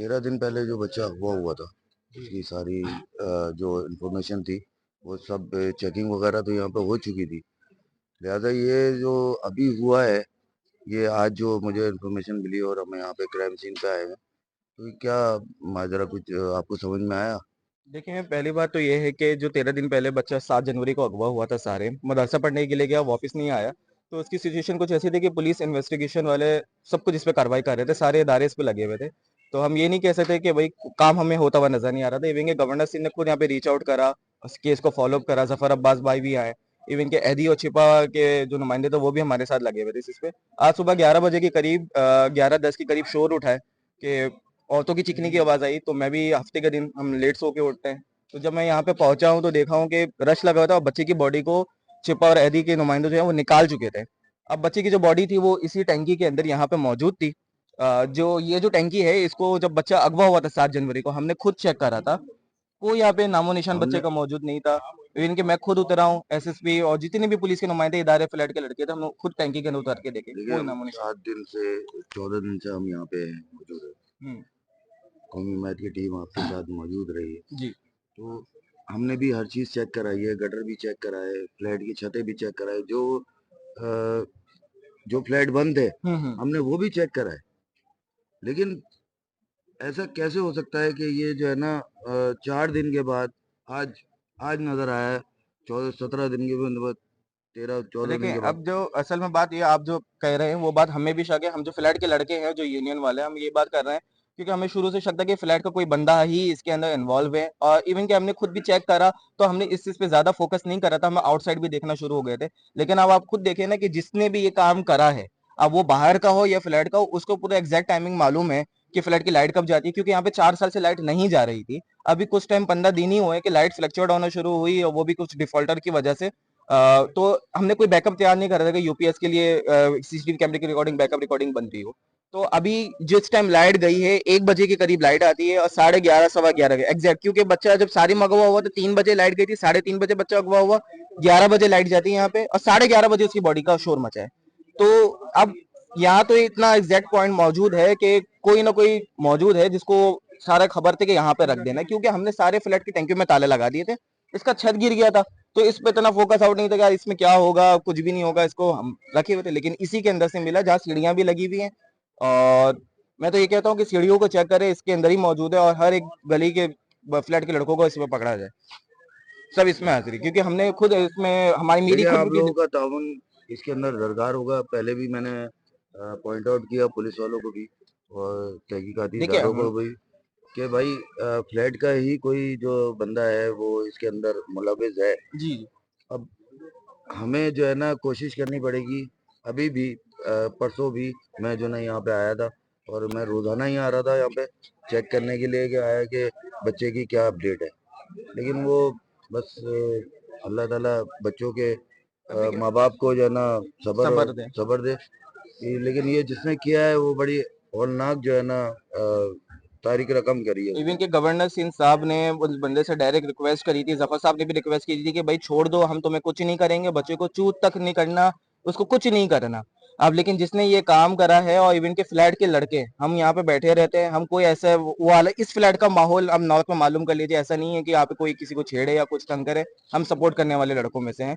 13 दिन पहले जो बच्चा अगवा हुआ था उसकी सारी जो इन्फॉर्मेशन थी वो सब चेकिंग वगैरह तो यहाँ पे हो चुकी थी। लिहाजा ये जो अभी हुआ है, ये आज जो मुझे इन्फॉर्मेशन मिली और हम यहाँ पे क्राइम सीन पे आए हैं, तो ये क्या माजरा कुछ आपको समझ में आया? देखिए, पहली बात तो ये है कि जो 13 दिन पहले बच्चा 7 जनवरी को अगवा हुआ था सारे, मदरसा पढ़ने के लिए गया, वापस नहीं आया। तो उसकी सिचुएशन कुछ ऐसी थी कि पुलिस इन्वेस्टिगेशन वाले सब कुछ इस पे कार्रवाई कर रहे थे, सारे इदारे इस पे लगे हुए थे। तो हम ये नहीं कह सकते कि भई काम हमें होता हुआ नज़र नहीं आ रहा था। इवन के गवर्नर सिंह ने खुद यहाँ पे रीच आउट करा, उस केस को फ़ॉलो अप करा, ज़फ़र अब्बास भाई भी आए। इवन के अहदी और छिपा के जो नुमाइंदे थे वो भी हमारे साथ लगे हुए थे इस पे। आज सुबह 11 बजे के करीब 11:10 के करीब शोर उठा है कि औरतों की चीखने की आवाज़ आई, तो मैं भी हफ्ते के दिन हम लेट सो के उठते हैं। तो जब मैं यहाँ पे पहुंचा हूँ तो देखा हूँ कि रश लगा हुआ था और बच्चे की बॉडी को छिपा और अहदी के नुमाइंदे जो है वो निकाल चुके थे। अब बच्चे की जो बॉडी थी वो इसी टैंकी के अंदर यहाँ पे मौजूद थी। जो ये जो टैंकी है इसको जब बच्चा अगवा हुआ था 7 जनवरी को हमने खुद चेक करा था, कोई यहाँ पे नामो निशान बच्चे हमने का मौजूद नहीं था। इवन के मैं खुद उतरा हूँ, एसएसपी और जितने भी पुलिस के नुमाइंदे इदारे फ्लैट के लड़के थे हम लोग खुद टैंकी के अंदर उतर के देखे, देखिए, कोई हम नामो निशान। 7 दिन से 14 दिन से हम यहाँ पे मौजूद है। हम्म। कौमी हिमायत की टीम आपके साथ मौजूद रही है। जी। तो हमने भी हर चीज़ चेक कराई है, गटर भी चेक कराए, फ्लैट की छतें भी चेक कराई, अ, जो फ्लैट बंद थे हम्म। हमने वो भी चेक कराए। लेकिन ऐसा कैसे हो सकता है कि ये जो है ना 4 दिन के बाद आज आज नजर आया है, 14-17 दिन के बाद, 13-14 दिन देखिए, के बाद। अब जो असल में बात ये आप जो कह रहे हैं वो बात हमें भी शक है। हम जो फ्लैट के लड़के हैं जो यूनियन वाले हैं हम ये बात कर रहे हैं क्योंकि हमें शुरू से शक था कि फ्लैट का कोई बंदा ही इसके अंदर इन्वॉल्व है। और इवन कि हमने खुद भी चेक करा तो हमने इस चीज पे ज्यादा फोकस नहीं करा था, हम आउटसाइड भी देखना शुरू हो गए थे। लेकिन अब आप खुद देखें ना कि जिसने भी ये काम करा है, अब वो बाहर का हो या फ्लैट का हो, उसको पूरा एग्जैक्ट टाइमिंग मालूम है कि फ्लैट की लाइट कब जाती है, क्योंकि यहाँ पे 4 साल से लाइट नहीं जा रही थी। अभी कुछ टाइम 15 दिन ही हुए कि लाइट फ्लक्चुएट होना शुरू हुई और वो भी कुछ डिफॉल्टर की वजह से। तो हमने कोई बैकअप तैयार नहीं करा था कि यूपीएस के लिए सीसीटीवी कैमरे की रिकॉर्डिंग बैकअप रिकॉर्डिंग बनती हो। तो अभी जिस टाइम लाइट गई है 1 बजे के करीब लाइट आती है और 11:30 11:15 एग्जैक्ट, क्योंकि बच्चा जब सारी में अगवा हुआ तो 3 बजे लाइट गई थी, 3:30 बजे बच्चा अगवा हुआ, 11 बजे लाइट जाती है यहाँ पे और 11:30 बजे उसकी बॉडी का शोर मचा है। तो अब यहाँ तो इतना एग्जैक्ट पॉइंट मौजूद है कि कोई ना कोई मौजूद है जिसको सारा खबर थे कि यहाँ पे रख देना है, क्योंकि हमने सारे फ्लैट की टैंकियों में ताले लगा दिए थे। इसका छत गिर गया था तो इस पे इतना फोकस आउट नहीं था कि यार इसमें क्या होगा, कुछ भी नहीं होगा, इसको हम रखे हुए थे। लेकिन इसी के अंदर से मिला जहाँ सीढ़ियां भी लगी हुई हैं। और मैं तो ये कहता हूँ कि सीढ़ियों को चेक करें, इसके अंदर ही मौजूद है और हर एक गली के फ्लैट के लड़कों को इसमें पकड़ा जाए, सब इसमें हाजिरी, क्योंकि हमने खुद इसमें हमारी मेरी देखिए, खुद आप की। लोगों का ताउन इसके अंदर दरकार होगा। पहले भी मैंने पॉइंट आउट किया पुलिस वालों को भी और तहकीकाती देखिए इदारों हम। को भी कि भाई फ्लैट का ही कोई जो बंदा है वो इसके अंदर मुलविस है। जी जी। अब हमें जो है ना कोशिश करनी पड़ेगी। अभी भी परसों भी मैं जो ना यहाँ पे आया था और मैं रोजाना ही आ रहा था यहाँ पे चेक करने के लिए कि आया कि बच्चे की क्या अपडेट है। लेकिन वो बस अल्लाह ताला बच्चों के अब देखिए माँ बाप को जो है ना सब्र सबर दे। सब्र दे। लेकिन ये जिसने किया है वो बड़ी हौलनाक जो है ना तारीख रकम करी है इवन उसने। के गवर्नर सिंह साहब ने उस बंदे से डायरेक्ट रिक्वेस्ट करी थी, जफर साहब ने भी रिक्वेस्ट की थी कि भाई छोड़ दो, हम तुम्हें कुछ नहीं करेंगे, बच्चे को चूत तक नहीं करना, उसको कुछ नहीं करना। अब लेकिन जिसने ये काम करा है और इवन के फ्लैट के लड़के हम यहाँ पे बैठे रहते हैं, हम कोई ऐसा वो वाला इस फ्लैट का माहौल हम नॉर्थ में मालूम कर लीजिए, ऐसा नहीं है कि यहाँ पे कोई किसी को छेड़े या कुछ तंग करे। हम सपोर्ट करने वाले लड़कों में से हैं।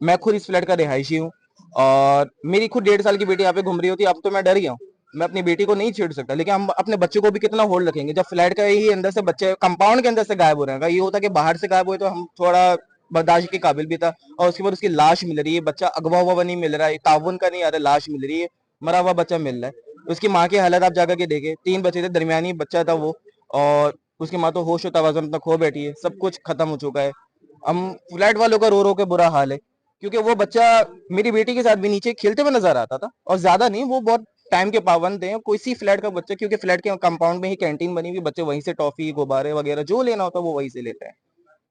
मैं खुद इस फ्लैट का रिहायशी हूँ और मेरी खुद 1.5 साल की बेटी यहाँ पे घूम रही होती, अब तो मैं डर गया हूँ। मैं अपनी बेटी को नहीं छेड़ सकता, लेकिन हम अपने बच्चे को भी कितना होल्ड रखेंगे जब फ्लैट का ही अंदर से बच्चे कंपाउंड के अंदर से गायब हो रहे हैं। ये होता कि बाहर से गायब हुए तो हम थोड़ा बर्दाश्त के काबिल भी था। और उसके बाद उसकी लाश मिल रही है, बच्चा अगवा हुआ नहीं मिल रहा है, ताउन का नहीं आ रहा, लाश मिल रही है, मरा हुआ बच्चा मिल रहा है। उसकी माँ की हालत आप जाकर के देखे, 3 बच्चे थे, दरमियानी बच्चा था वो। और उसकी माँ तो होश तवाज़ुन अपना खो बैठी है, सब कुछ खत्म हो चुका है। हम फ्लैट वालों का रो रो के बुरा हाल है, क्योंकि वो बच्चा मेरी बेटी के साथ भी नीचे खेलते हुए नजर आता था और ज्यादा नहीं, वो बहुत टाइम के पाबंद हैं। कोई सी फ्लैट का बच्चा, क्योंकि फ्लैट के कंपाउंड में ही कैंटीन बनी हुई, बच्चे वहीं से टॉफी गुब्बारे वगैरह जो लेना होता है वो वहीं से लेते हैं।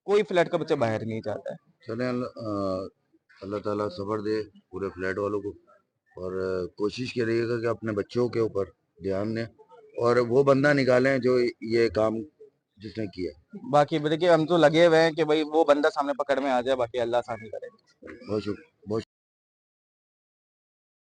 कोई फ्लैट का बच्चा बाहर नहीं जाता है। चले अल्लाह ताला सब्र दे पूरे फ्लैट वालों को। और कोशिश करिएगा कि अपने बच्चों के ऊपर ध्यान दें और वो बंदा निकालें जो ये काम जिसने किया। बाकी देखिए हम तो लगे हुए हैं कि भाई वो बंदा सामने पकड़ में आ जाए, बाकी अल्लाह आसानी करे। बहुत शुक्रिया।